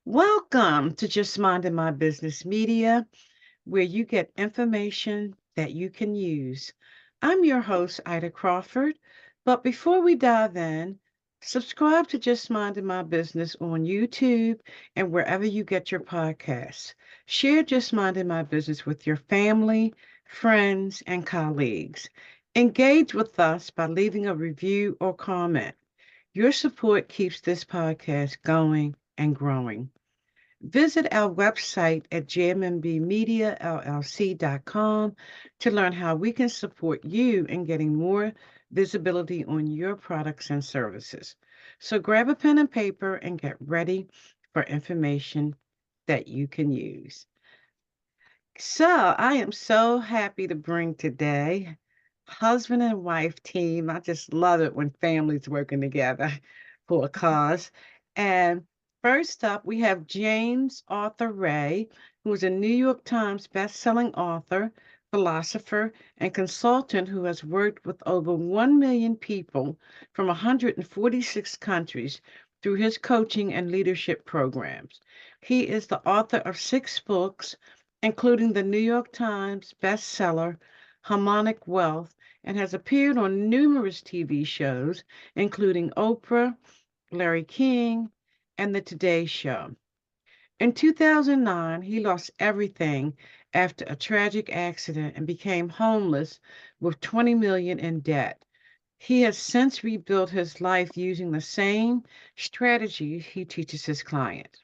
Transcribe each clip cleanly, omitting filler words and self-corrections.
Welcome to Just Minding My Business Media, where you get information that you can use. I'm your host, Ida Crawford. But before we dive in, subscribe to Just Minding My Business on YouTube and wherever you get your podcasts. Share Just Minding My Business with your family, friends, and colleagues. Engage with us by leaving a review or comment. Your support keeps this podcast going and growing. Visit our website at jmmbmediallc.com to learn how we can support you in getting more visibility on your products and services. So grab a pen and paper and get ready for information that you can use. So I am so happy to bring today husband and wife team. I just love it when families working together for a cause. And first up, we have James Arthur Ray, who is a New York Times bestselling author, philosopher, and consultant who has worked with over 1 million people from 146 countries through his coaching and leadership programs. He is the author of 6 books, including the New York Times bestseller Harmonic Wealth, and has appeared on numerous TV shows, including Oprah, Larry King, and The Today Show. In 2009, he lost everything after a tragic accident and became homeless with 20 million in debt. He has since rebuilt his life using the same strategy he teaches his clients.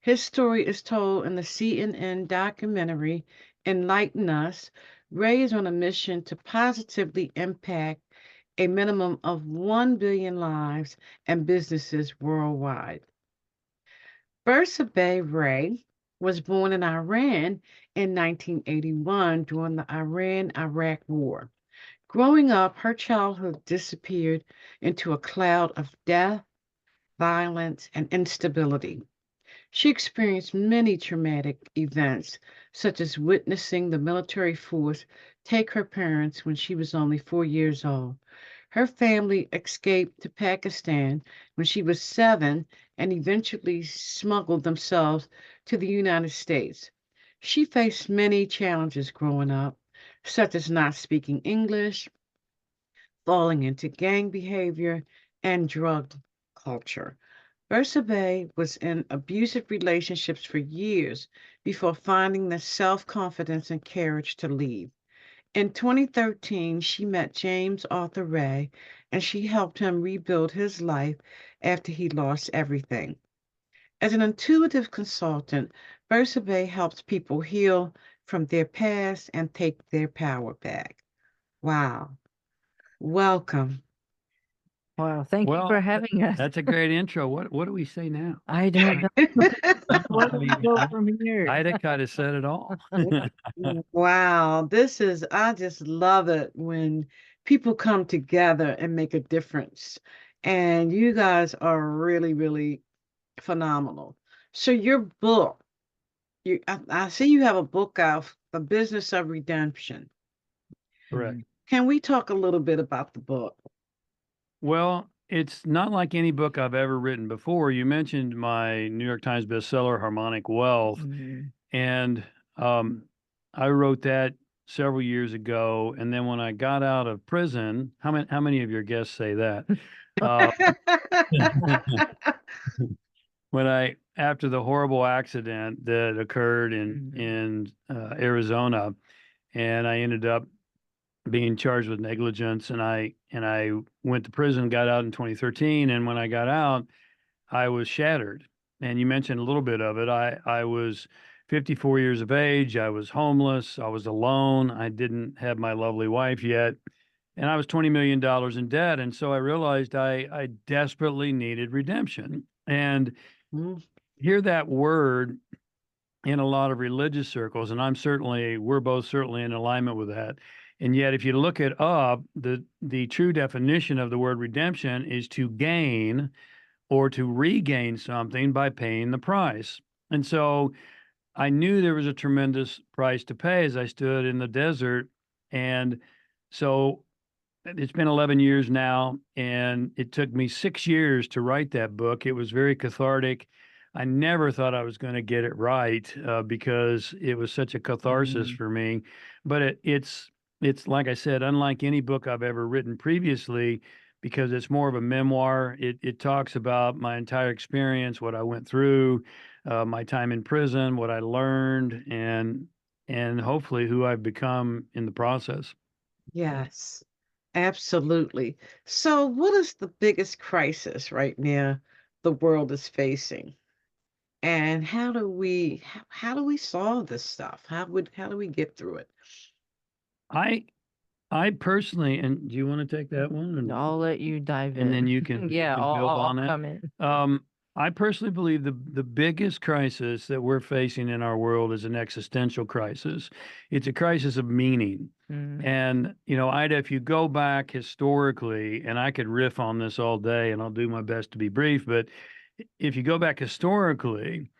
His story is told in the CNN documentary Enlighten Us. Ray is on a mission to positively impact a minimum of 1 billion lives and businesses worldwide. Bersa Ray was born in Iran in 1981 during the Iran-Iraq War. Growing up, her childhood disappeared into a cloud of death, violence, and instability. She experienced many traumatic events, such as witnessing the military force take her parents when she was only 4 years old. Her family escaped to Pakistan when she was 7 and eventually smuggled themselves to the United States. She faced many challenges growing up, such as not speaking English, falling into gang behavior, and drug culture. Bersabe was in abusive relationships for years before finding the self confidence and courage to leave. In 2013, she met James Arthur Ray and she helped him rebuild his life after he lost everything. As an intuitive consultant, Bersabe helps people heal from their past and take their power back. Wow. Welcome. Wow, thank you for Well, having us. that's a great intro. What do we say now? I don't know. Where do we go from here? Ida kind of said it all. Wow, I just love it when people come together and make a difference. And you guys are really, really phenomenal. So your book, I see you have a book out, The Business of Redemption. Correct. Can we talk a little bit about the book? Well, it's not like any book I've ever written before. You mentioned my New York Times bestseller, Harmonic Wealth, and I wrote that several years ago. And then when I got out of prison, how many of your guests say that? Uh, when I after the horrible accident that occurred in Arizona, and I ended up being charged with negligence, and I went to prison, got out in 2013, and when I got out, I was shattered. And you mentioned a little bit of it. I was 54 years of age. I was homeless. I was alone. I didn't have my lovely wife yet, and I was $20 million in debt. And so I realized I desperately needed redemption. And Mm, hear that word in a lot of religious circles, and we're both certainly in alignment with that. And yet, if you look it up, the true definition of the word redemption is to gain or to regain something by paying the price. And so I knew there was a tremendous price to pay as I stood in the desert. And so it's been 11 years now, and it took me 6 years to write that book. It was very cathartic. I never thought I was going to get it right because it was such a catharsis for me. But it's like I said, unlike any book I've ever written previously, because it's more of a memoir. It talks about my entire experience, what I went through, my time in prison, what I learned, and hopefully who I've become in the process. Yes, absolutely. So, what is the biggest crisis right now the world is facing? And how do we solve this stuff? How do we get through it? I I personally, and do you want to take that one? I'll let you dive And then in. you can Yeah, build I'll on it. come in. I personally believe the biggest crisis that we're facing in our world is an existential crisis. It's a crisis of meaning. And, Ida, if you go back historically, and I could riff on this all day, and I'll do my best to be brief, but if you go back historically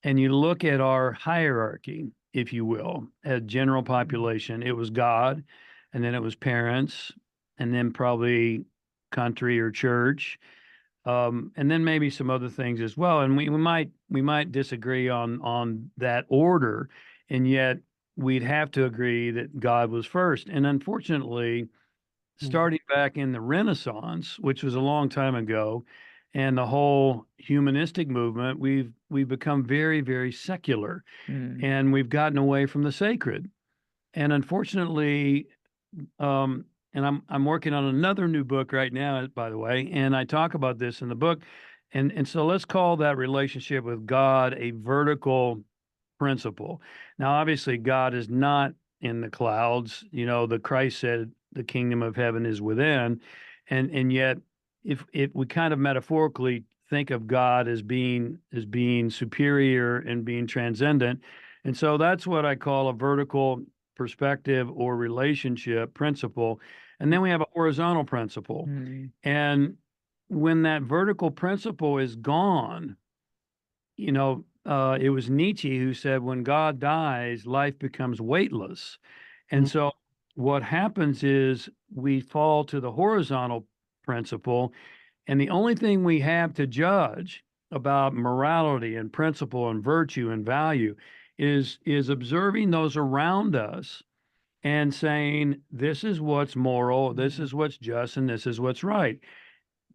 and you look at our hierarchy, if you will, at general population, it was God, and then it was parents, and then probably country or church, and then maybe some other things as well. And we might disagree on that order, and yet we'd have to agree that God was first. And unfortunately, Mm. starting back in the Renaissance, which was a long time ago, and the whole humanistic movement, we've become very, very secular, and we've gotten away from the sacred. And unfortunately, and I'm working on another new book right now, by the way, and I talk about this in the book. And so let's call that relationship with God a vertical principle. Now, obviously, God is not in the clouds. The Christ said the kingdom of heaven is within, and yet, if we kind of metaphorically think of God as being superior and being transcendent, and so that's what I call a vertical perspective or relationship principle, and then we have a horizontal principle, and when that vertical principle is gone, it was Nietzsche who said, when God dies, life becomes weightless. And Mm. so what happens is we fall to the horizontal principle, and the only thing we have to judge about morality and principle and virtue and value is observing those around us and saying, this is what's moral, this is what's just, and this is what's right,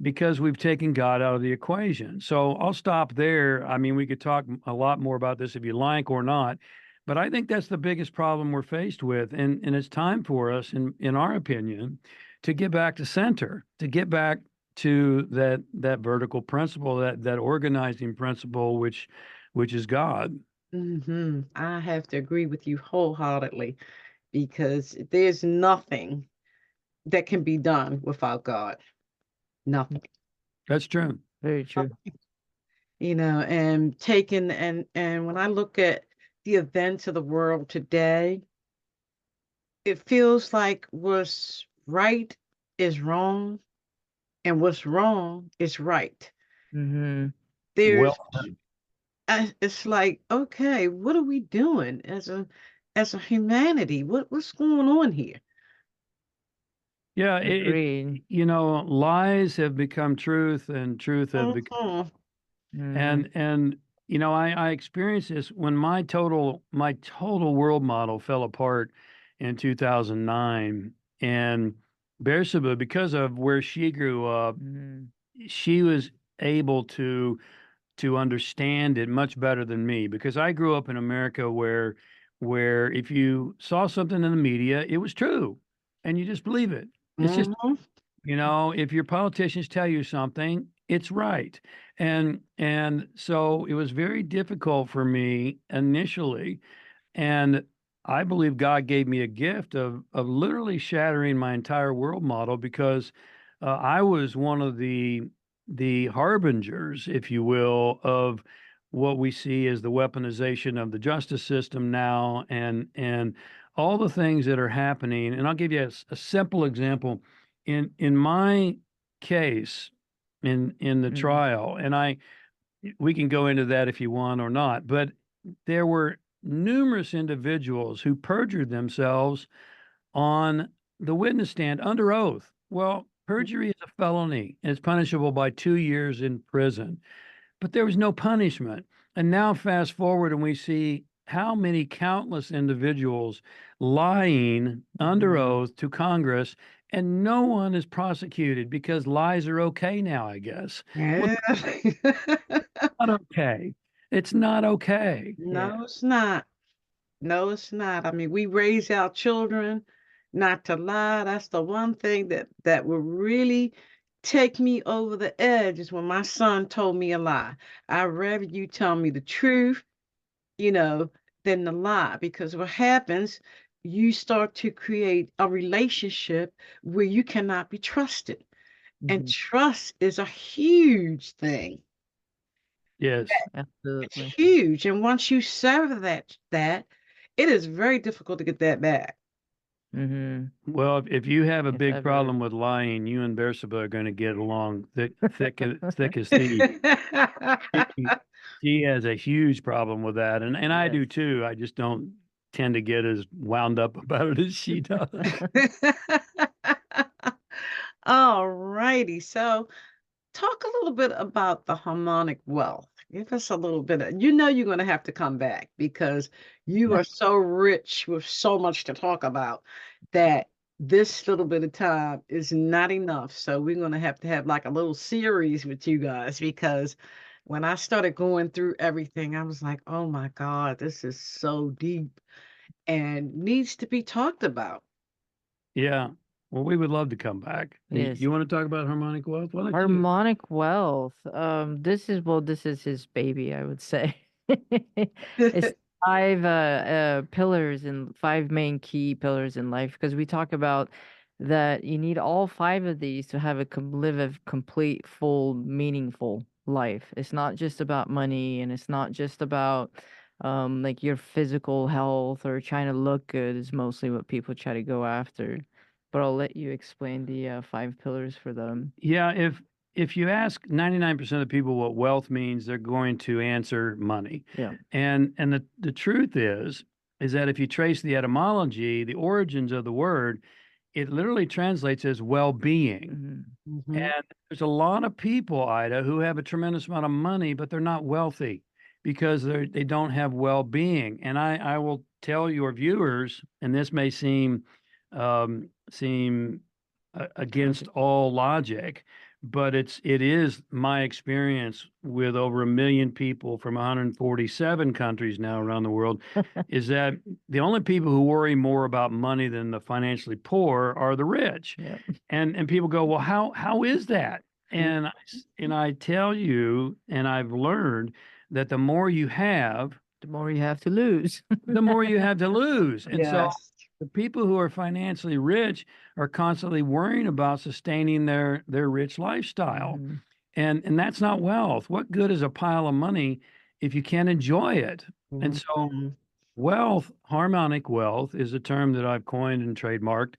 because we've taken God out of the equation. So I'll stop there. I mean, we could talk a lot more about this if you like or not, but I think that's the biggest problem we're faced with. And it's time for us, in our opinion, to get back to center, to get back to that vertical principle, that organizing principle, which is God. I have to agree with you wholeheartedly because there's nothing that can be done without God. Nothing. That's true. Very true. And taking and when I look at the events of the world today, it feels like what's right is wrong and what's wrong is right. Well, There's it's like, okay, what are we doing as a humanity? What's going on here? yeah, Agreed. lies have become truth, and truth have become. Mhm. And I experienced this when my total world model fell apart in 2009. And Beersheba, because of where she grew up, she was able to understand it much better than me, because I grew up in America where if you saw something in the media, it was true, and you just believe it. It's just, Mhm. if your politicians tell you something, it's right. And so it was very difficult for me initially. And I believe God gave me a gift of literally shattering my entire world model, because I was one of the harbingers, if you will, of what we see as the weaponization of the justice system now, and all the things that are happening. And I'll give you a simple example. In my case, in the trial, and we can go into that if you want or not, but there were numerous individuals who perjured themselves on the witness stand under oath. Well, perjury is a felony, and it's punishable by 2 years in prison. but there was no punishment. And now fast forward and we see how many countless individuals lying under oath to Congress, and no one is prosecuted because lies are okay now, I guess. Well, Yeah. not okay. It's not okay. No, it's not. No, it's not. I mean, we raise our children not to lie. That's the one thing that will really take me over the edge is when my son told me a lie. I'd rather you tell me the truth, you know, than the lie. Because what happens, you start to create a relationship where you cannot be trusted. And Mhm. trust is a huge thing. Yes. It's Absolutely. huge. And once you sever that, it is very difficult to get that back. Mm-hmm. Well, if you have a If big ever. problem with lying, you and Bersaba are going to get along thick as thieves. She, she has a huge problem with that, and I Yes. do too. I just don't tend to get as wound up about it as she does. All righty. So talk a little bit about the harmonic wealth. Give us a little bit of, you're going to have to come back because you are so rich with so much to talk about that this little bit of time is not enough. So we're going to have like a little series with you guys because when I started going through everything, I was like, oh my God, this is so deep and needs to be talked about. Yeah. Well, we would love to come back. Yes. You want to talk about harmonic wealth? Why don't you? Harmonic Wealth. This is his baby, I would say. It's five pillars and five main key pillars in life because we talk about that you need all five of these to have live a complete, full, meaningful life. It's not just about money and it's not just about like your physical health or trying to look good is mostly what people try to go after. But I'll let you explain the five pillars for them. Yeah, if you ask 99% of people what wealth means, they're going to answer money. Yeah. And the truth is that if you trace the etymology, the origins of the word, it literally translates as well-being. Mhm. Mhm. And there's a lot of people, Ida, who have a tremendous amount of money, but they're not wealthy because they don't have well-being. And I will tell your viewers, and this may seem against Tragic. all logic, but it is my experience with over 1 million people from 147 countries now around the world, is that the only people who worry more about money than the financially poor are the rich. Yeah. And people go, well, how is that? Mm. And I tell you, and I've learned that the more you have, The more you have to lose. the more you have to lose. And so Yes. the people who are financially rich are constantly worrying about sustaining their rich lifestyle. Mhm. And that's not wealth. What good is a pile of money if you can't enjoy it? And so Mhm. wealth, harmonic wealth, is a term that I've coined and trademarked,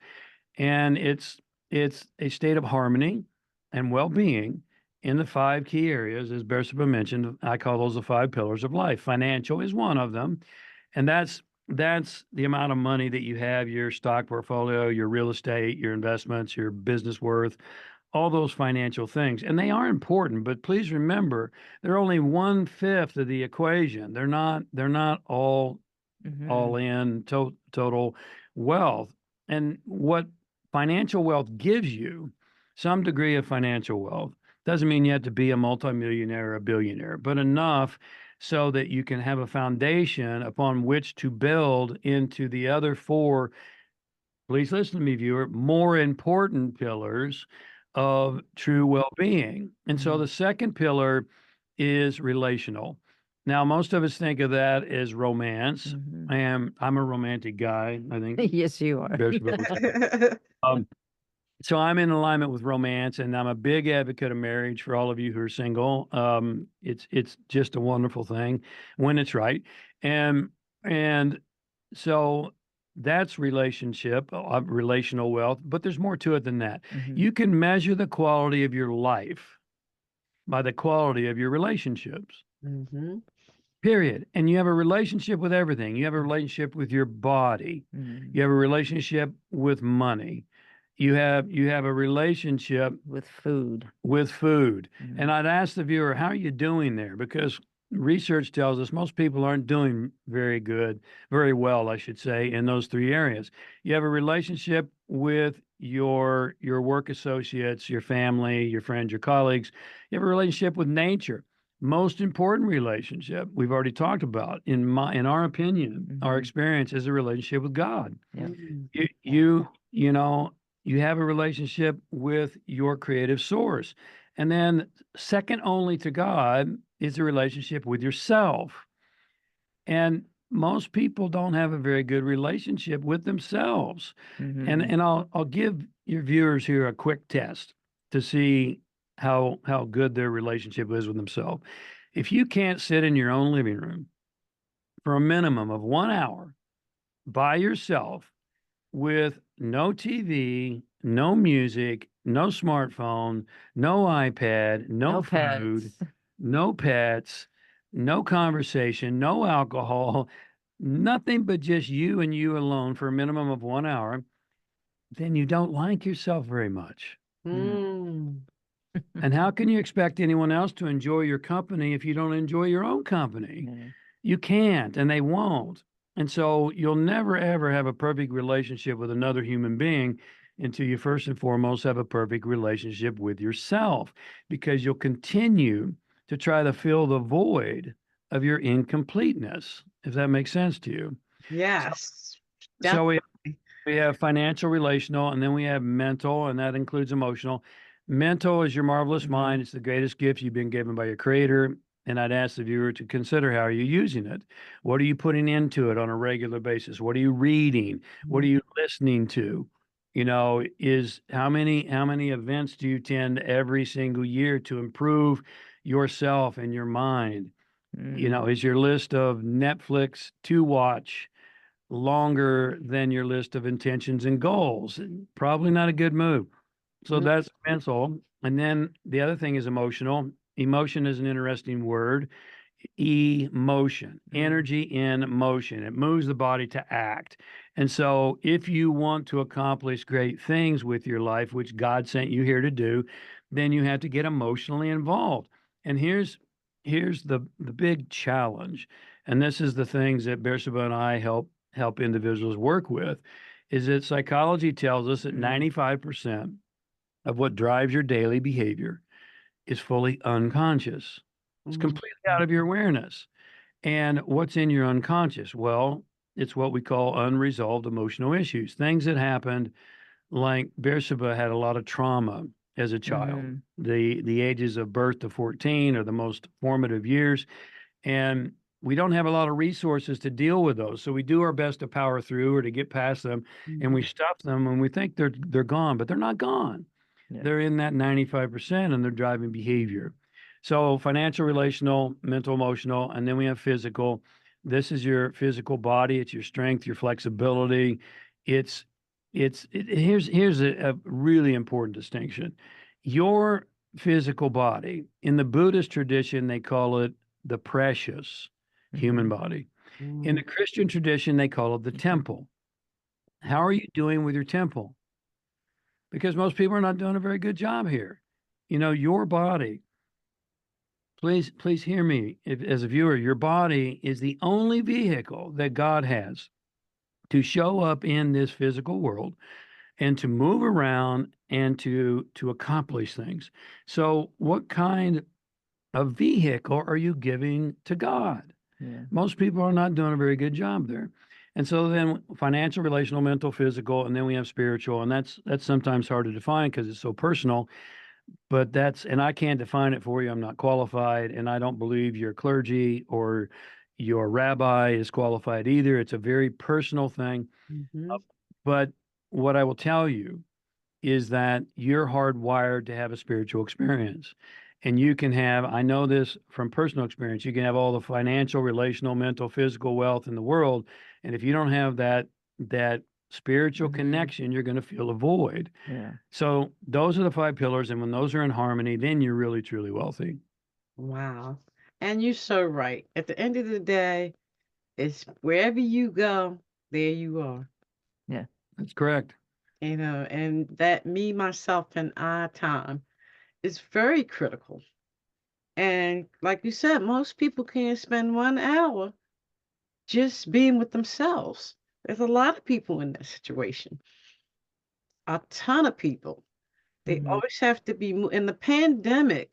and it's a state of harmony and well-being in the five key areas, as Bersaba mentioned. I call those the five pillars of life. Financial is one of them, and that's the amount of money that you have, your stock portfolio, your real estate, your investments, your business worth, all those financial things. And they are important, but please remember, they're only 1/5 of the equation. They're not all Mhm. in total wealth. And what financial wealth gives you, some degree of financial wealth, doesn't mean you have to be a multimillionaire or a billionaire, but enough so that you can have a foundation upon which to build into the other four, please listen to me, viewer, more important pillars of true well-being. And so Mhm. the second pillar is relational. Now, most of us think of that as romance. Mhm. I'm a romantic guy. I think Yes, you are. Bears Bill. Um, so I'm in alignment with romance, and I'm a big advocate of marriage for all of you who are single. It's just a wonderful thing when it's right, and and so that's relational wealth. But there's more to it than that. Mhm. You can measure the quality of your life by the quality of your relationships. Mhm. Period. And you have a relationship with everything. You have a relationship with your body. Mhm. You have a relationship with money. you have a relationship With food. with food. Mhm. And I'd ask the viewer, how are you doing there? Because research tells us most people aren't doing very well, I should say, in those three areas. You have a relationship with your work associates, your family, your friends, your colleagues. You have a relationship with nature. Most important relationship we've already talked about, in our opinion, our Mhm. experience, is a relationship with God. Yep. Mm. You know, you have a relationship with your creative source. And then second only to God is a relationship with yourself. And most people don't have a very good relationship with themselves. And Mhm. and I'll give your viewers here a quick test to see how good their relationship is with themselves. If you can't sit in your own living room for a minimum of 1 hour by yourself with no TV, no music, no smartphone, no iPad, no No food, pets. no pets, no conversation, no alcohol, nothing but just you and you alone for a minimum of 1 hour, then you don't like yourself very much. Mm. Mm. And how can you expect anyone else to enjoy your company if you don't enjoy your own company? Yeah. You can't, and they won't. And so you'll never, ever have a perfect relationship with another human being until you first and foremost have a perfect relationship with yourself, because you'll continue to try to fill the void of your incompleteness, if that makes sense to you. So, Yes, so definitely. we have financial, relational, and then we have mental, and that includes emotional. Mental is your marvelous Mhm. mind. It's the greatest gift you've been given by your creator. And I'd ask the viewer to consider, how are you using it? What are you putting into it on a regular basis? What are you reading? What are Mhm. you listening to? Is how many events do you attend every single year to improve yourself and your mind? Mm. Is your list of Netflix to watch longer than your list of intentions and goals? Probably not a good move. So Mm. that's mental. And then the other thing is emotional. Emotion is an interesting word. Emotion, Mm. energy in motion. It moves the body to act. And so if you want to accomplish great things with your life, which God sent you here to do, then you have to get emotionally involved. And here's the big challenge. And this is the things that Beersheba and I help individuals work with, is that psychology tells us that Mm. 95% of what drives your daily behavior is fully unconscious. It's Mm. completely out of your awareness. And what's in your unconscious? Well, it's what we call unresolved emotional issues, things that happened, like Beersheba had a lot of trauma as a child. Mhm. The ages of birth to 14 are the most formative years. And we don't have a lot of resources to deal with those. So we do our best to power through or to get past them, and we Mhm. stuff them and we think they're gone, but they're not gone. Yeah. They're in that 95% and they're driving behavior. So financial, relational, mental, emotional, and then we have physical. This is your physical body, it's your strength, your flexibility. It's here's a really important distinction. Your physical body, in the Buddhist tradition, they call it the precious human Mhm. body. In Mm. the Christian tradition, they call it the temple. How are you doing with your temple? Because most people are not doing a very good job here. Your body, please hear me. If, as a viewer, your body is the only vehicle that God has to show up in this physical world and to move around and to accomplish things. So what kind of vehicle are you giving to God? Yeah. Most people are not doing a very good job there. And so then financial, relational, mental, physical, and then we have spiritual. And that's sometimes hard to define because it's so personal. But and I can't define it for you. I'm not qualified, and I don't believe your clergy or your rabbi is qualified either. It's a very personal thing. Mhm. But what I will tell you is that you're hardwired to have a spiritual experience. And you can have, I know this from personal experience, you can have all the financial, relational, mental, physical wealth in the world. And if you don't have that spiritual Mhm. connection, you're going to feel a void. Yeah. So those are the five pillars. And when those are in harmony, then you're really, truly wealthy. Wow. And you're so right. At the end of the day, it's wherever you go, there you are. Yeah. That's correct. and that me, myself, and I time is very critical. And like you said, most people can't spend 1 hour just being with themselves. There's a lot of people in that situation, a ton of people. They Mhm. always have to be in the pandemic.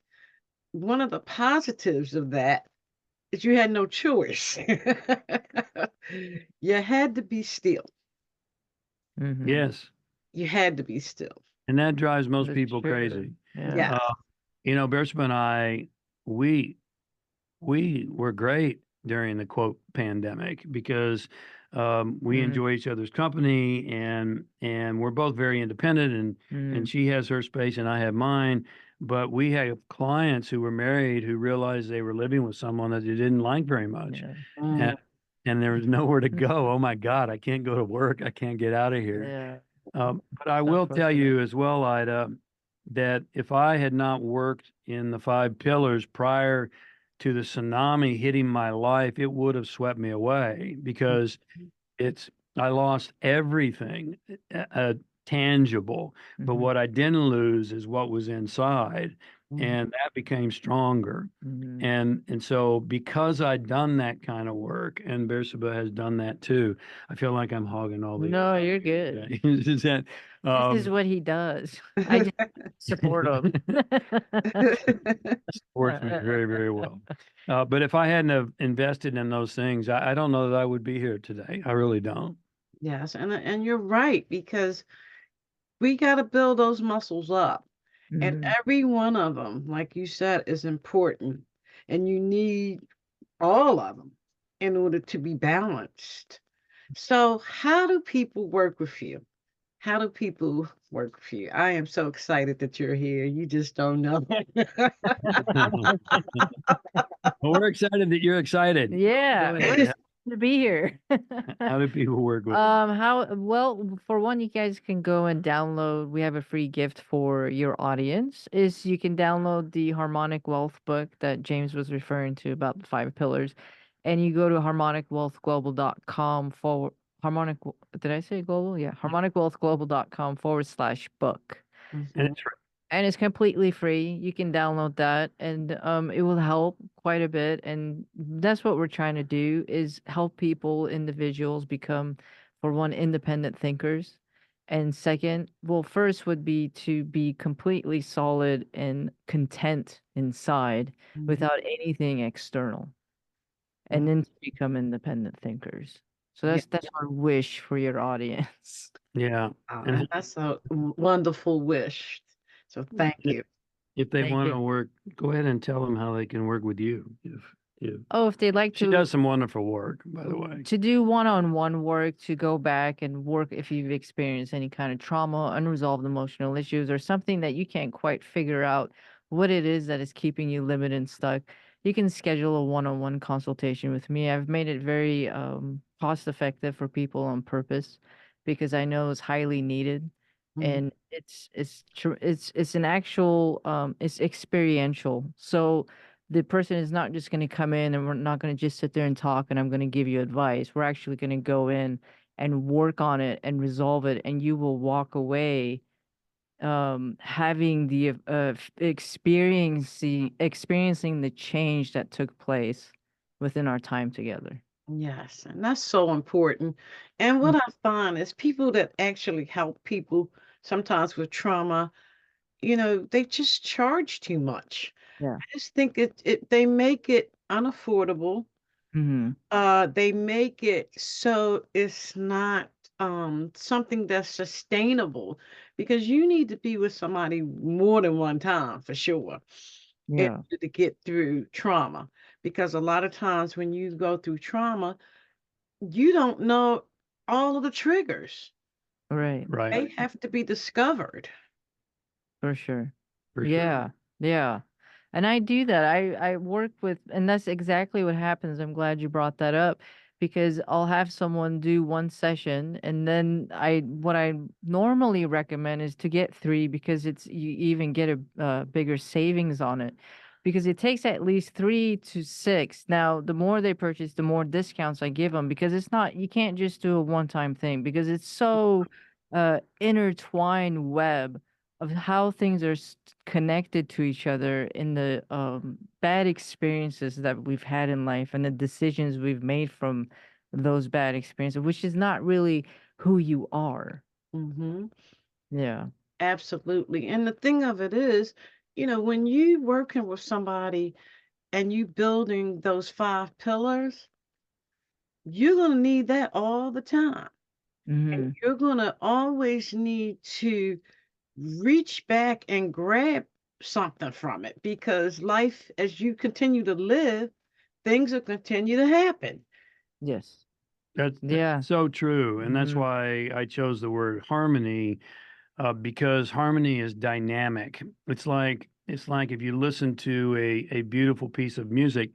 One of the positives of that is you had no choice. You had to be still. Mhm. Yes. You had to be still. And that drives most That's people true. crazy. Yeah. Yes. Uh, Bersama and I, we we were great during the quote pandemic because we Mm, enjoy each other's company and we're both very independent and mm, she has her space and I have mine. But we have clients who were married who realized they were living with someone that they didn't like very much, yeah. and Mm, and there was nowhere to Mm, go. Oh my God, I can't go to work. I can't get out of here. yeah. But I So will tell frustrating. you as well, Ida, that if I had not worked in the five pillars prior to the tsunami hitting my life, it would have swept me away because it's I lost everything tangible, but Mhm. what I didn't lose is what was inside, mm. and that became stronger. Mhm. And so because I'd done that kind of work, and Bersaba has done that too, I feel like I'm hogging all the No, you're good. airwaves today. Is that This is um, what he does. I just support him. supports me very, very well. But if I hadn't have invested in those things, I don't know that I would be here today. I really don't. Yes, and you're right because we got to build those muscles up. And Mhm. every one of them, like you said, is important. And you need all of them in order to be balanced. So, how do people work with you? How do people work with you? I am so excited that you're here. You just don't know. Well, we're excited that you're excited. Go Yeah, we're ahead. excited to be here. How do people work with you? How well, for one, you guys can go and download. We have a free gift for your audience. Is you can download the Harmonic Wealth book that James was referring to about the five pillars, and you go to harmonicwealthglobal.com forward harmonic. Did I say global? Yeah, harmonicwealthglobal.com / book. And Mhm. it's right. And it's completely free. You can download that and it will help quite a bit. And that's what we're trying to do is help people, individuals become, for one, independent thinkers. And second, well, first would be to be completely solid and content inside Mhm. without anything external, and Mhm. then to become independent thinkers. So Yeah, that's our wish for your audience. Yeah. And and that's a wonderful wish. So thank you. if they Thank want you. to work, go ahead and tell them how they can work with you. If Oh, if they'd like she to does some wonderful work, by the way. to do one-on-one work, to go back and work if you've experienced any kind of trauma, unresolved emotional issues, or something that you can't quite figure out what it is that is keeping you limited and stuck, you can schedule a one-on-one consultation with me. I've made it very cost effective for people on purpose because I know it's highly needed, Mhm. and it's an actual it's experiential. So the person is not just going to come in and we're not going to just sit there and talk and I'm going to give you advice. We're actually going to go in and work on it and resolve it, and you will walk away having the experiencing the change that took place within our time together. Yes, and that's so important. And what Mm. I find is people that actually help people sometimes with trauma, they just charge too much. Yeah. I just think they make it unaffordable. Hmm. They make it so it's not something that's sustainable because you need to be with somebody more than one time for sure in Yeah. order to get through trauma. Because a lot of times when you go through trauma, you don't know all of the triggers. Right. Right. They have to be discovered. For sure. For sure. Yeah, yeah. And I do that. I work with, and that's exactly what happens. I'm glad you brought that up because I'll have someone do one session and then what I normally recommend is to get three because you even get a bigger savings on it because it takes at least 3 to 6. Now, the more they purchase, the more discounts I give them because it's not, you can't just do a one-time thing because it's so intertwined web of how things are connected to each other in the bad experiences that we've had in life and the decisions we've made from those bad experiences, which is not really who you are. Mm-hmm. Yeah. Absolutely. And the thing of it is, when you working with somebody and you building those 5 pillars, you're going to need that all the time. And Mm-hmm. you're going to always need to reach back and grab something from it, because life, as you continue to live, things will continue to happen. Yes. That's Yeah. so true, and that's Mm-hmm. why I chose the word harmony, because harmony is dynamic. It's like if you listen to a beautiful piece of music.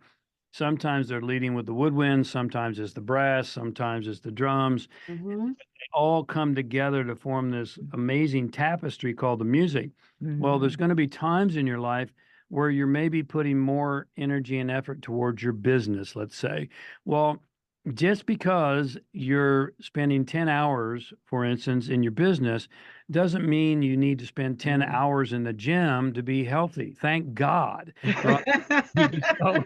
Sometimes they're leading with the woodwind, sometimes it's the brass, sometimes it's the drums. Hmm. They all come together to form this amazing tapestry called the music. Well, Mm-hmm. there's going to be times in your life where you're maybe putting more energy and effort towards your business, let's say. Well, just because you're spending 10 hours, for instance, in your business, doesn't mean you need to spend 10 hours in the gym to be healthy. Thank God. Right? So,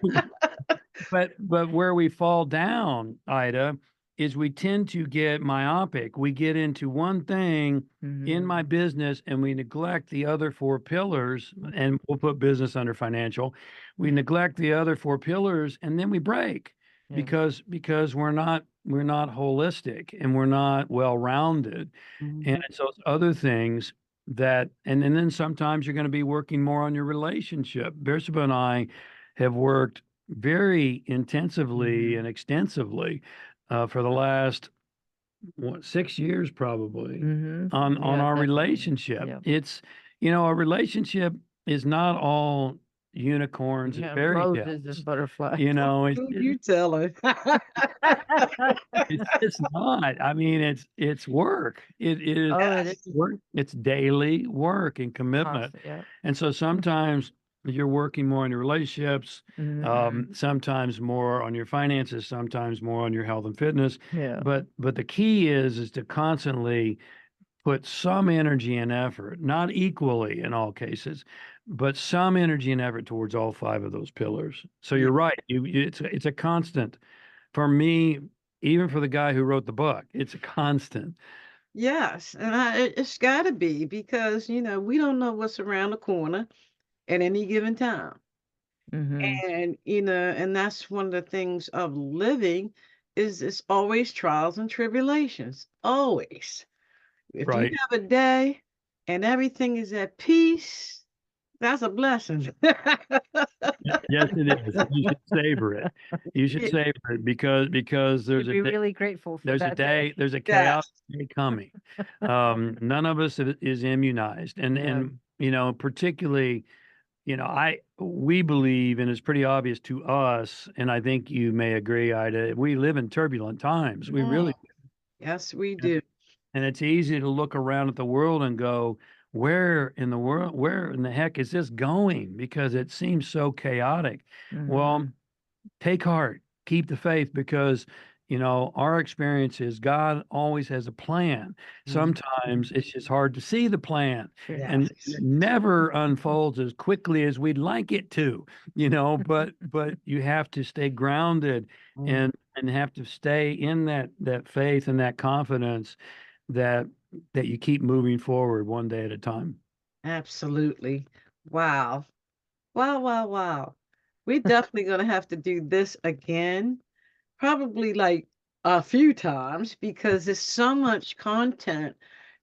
but where we fall down, Ida, is we tend to get myopic. We get into one thing in Mm-hmm. my business and we neglect the other 4 pillars, and we'll put business under financial. We neglect the other 4 pillars and then we break Yeah. because we're not holistic and we're not well-rounded. And Mhm. it's those other things that, and then sometimes you're going to be working more on your relationship. Bersaba and I have worked very intensively and extensively for the last 6 years probably Mm-hmm. on Yeah, our definitely. relationship. Yeah. It's a relationship is not all unicorns and Yeah. fairy Roses and tales. butterflies. You know, Who you telling? it's not. I mean, it's work. It is Oh, it is Yes. work. It's daily work and commitment. constant. Yeah. And so sometimes you're working more on your relationships, Mm-hmm. sometimes more on your finances, sometimes more on your health and fitness. Yeah. But the key is to constantly put some energy and effort, not equally in all cases, but some energy and effort towards all 5 of those pillars. So Ye- you're right. It's a constant for me, even for the guy who wrote the book. It's a constant. Yes, and it's got to be, because we don't know what's around the corner at any given time, Mm-hmm. and and that's one of the things of living, is it's always trials and tribulations, always. If you Right. have a day and everything is at peace, that's a blessing. Yes, it is. You should savor it. You should Yeah. savor it because Should be really grateful for that day. there's a chaos Yes. day coming. None of us is immunized, and Yeah. particularly, I we believe, and it's pretty obvious to us, and I think you may agree, Ida. We live in turbulent times. We Mm. really. Yes, we And do. and it's easy to look around at the world and go, where in the heck is this going? Because it seems so chaotic. Well, Mm-hmm. take heart, keep the faith, because our experience is God always has a plan. Mhm. Sometimes it's just hard to see the plan, Sure. and Yes. it never unfolds as quickly as we'd like it to, but you have to stay grounded Mhm. and have to stay in that faith and that confidence that you keep moving forward one day at a time. Absolutely. Wow. Wow, wow, wow. We're definitely going to have to do this again, probably like a few times, because there's so much content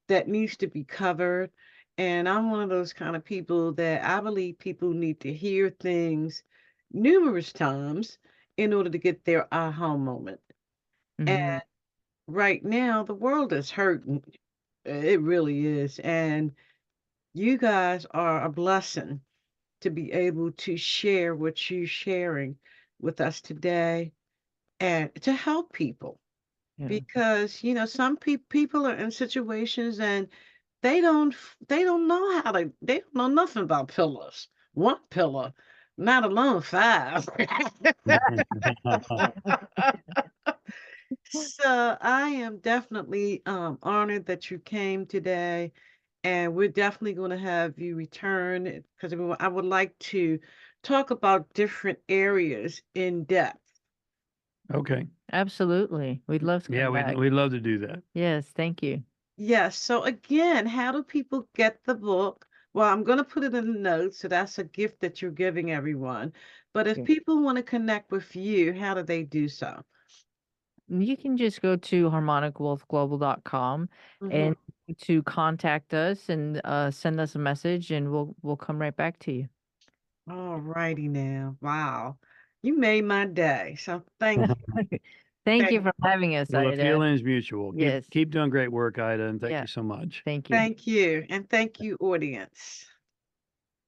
that needs to be covered. And I'm one of those kind of people that I believe people need to hear things numerous times in order to get their aha moment. And Mm-hmm. right now, the world is hurting. It really is. And you guys are a blessing to be able to share what you're sharing with us today and to help people, Yeah. because some people are in situations and they don't know how to they don't know nothing about pillars, one pillar, not alone 5. So I am definitely honored that you came today, and we're definitely going to have you return because I would like to talk about different areas in depth. Okay. Absolutely. We'd love to Yeah, come back. we'd love to do that. Yes, thank you. Yes. So again, how do people get the book? Well, I'm going to put it in the notes, so that's a gift that you're giving everyone. But if Yeah. people want to connect with you, how do they do so? You can just go to harmonicwealthglobal.com and to contact us and send us a message and we'll come right back to you. All righty now. Wow. You made my day. So thank you. Thank you Thank, for having us, Well, the Ida. feeling is mutual. Yes. Keep doing great work, Ida, and thank Yeah. you so much. Thank you. thank you. And thank you, audience.